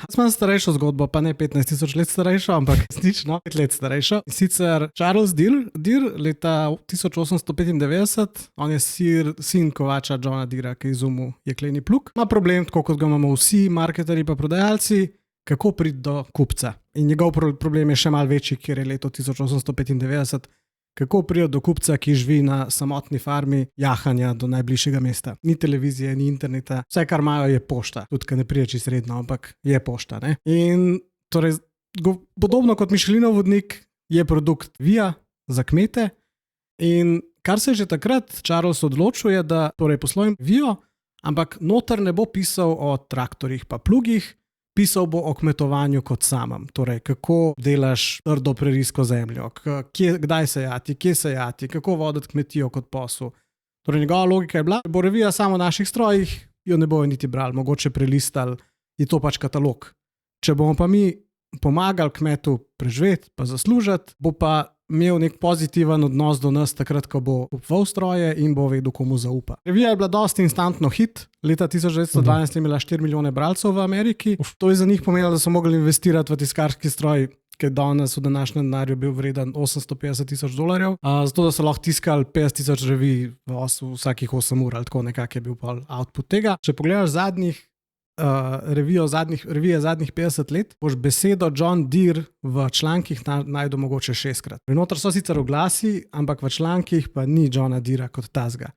Sem starejšo zgodbo, pa ne 15,000 let starejšo, ampak resnično 5 let starejšo. Sicer Charles Deere leta 1895, on je sin kovača Johna Deera, ki je izumil jekleni plug. Ima problem, tako kot ga imamo vsi marketerji pa prodajalci, kako priti do kupca. In njegov problem je še malo večji, ker je leto 1895, kako priti do kupca, ki živi na samotni farmi jahanja do najbližjega mesta. Ni televizije, ni interneta, vse kar imajo je pošta, tudi kad ne prije čisto redno, ampak je pošta. Ne? In torej, podobno kot Michelinov vodnik je produkt Via za kmete in kar se je že takrat Charles odločil je, da torej posluje Vio, ampak noter ne bo pisal o traktorjih pa plugih, pisal bo o kmetovanju kot samem. Torej, kako delaš trdo prerisko zemljo, kdaj sejati, kje sejati, kako voditi kmetijo kot posel. Torej, njegova logika je bila, da bo revija samo o naših strojih, jo ne bojo niti brali, mogoče prelistali, je to pač katalog. Če bomo pa mi pomagali kmetu preživeti pa zaslužiti, bo pa imel nek pozitiven odnos do nas takrat, ko bo kupoval stroje in bo vedel, komu zaupa. Revija je bila dosti instantno hit. Leta 1912 je imela 4 milijone bralcev v Ameriki. To je za njih pomenilo, da so mogli investirati v tiskarski stroj, ki je danes v današnjem denarju bil vreden $850,000, zato da so lahko tiskali 50,000 revij vsakih 8 ur, ali tako nekako je bil output tega. Če pogledaš revije zadnjih 50 let, boš besedo John Deere v člankih najdel mogoče 6krat. Noter so sicer oglasi, ampak v člankih pa ni Johna Deera kot tazga.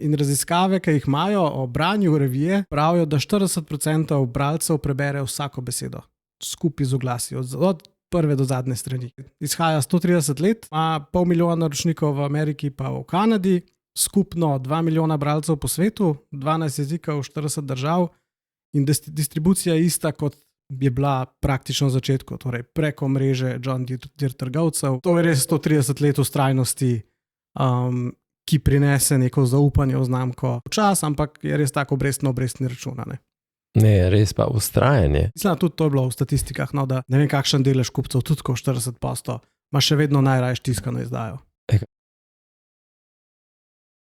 In raziskave, ki jih imajo o branju revije, pravijo, da 40% bralcev prebere vsako besedo, skupaj z oglasi, od prve do zadnje strani. Izhaja 130 let, ima 500 milijona naročnikov v Ameriki pa v Kanadi, skupno 2 milijona bralcev po svetu, 12 jezikov, 40 držav, in distribucija je ista, kot je bila praktično v začetku, torej preko mreže John Deere trgovcev. To je res 130 let vztrajnosti, ki prinese neko zaupanje v znamko. Čas, ampak je res tako obrestni račun. Ne, res pa vztrajanje. Mislim, tudi to je bilo v statistikah, da ne vem, kakšen delež kupcev, tudi ko 40%, ima še vedno najrajši tiskano izdajo.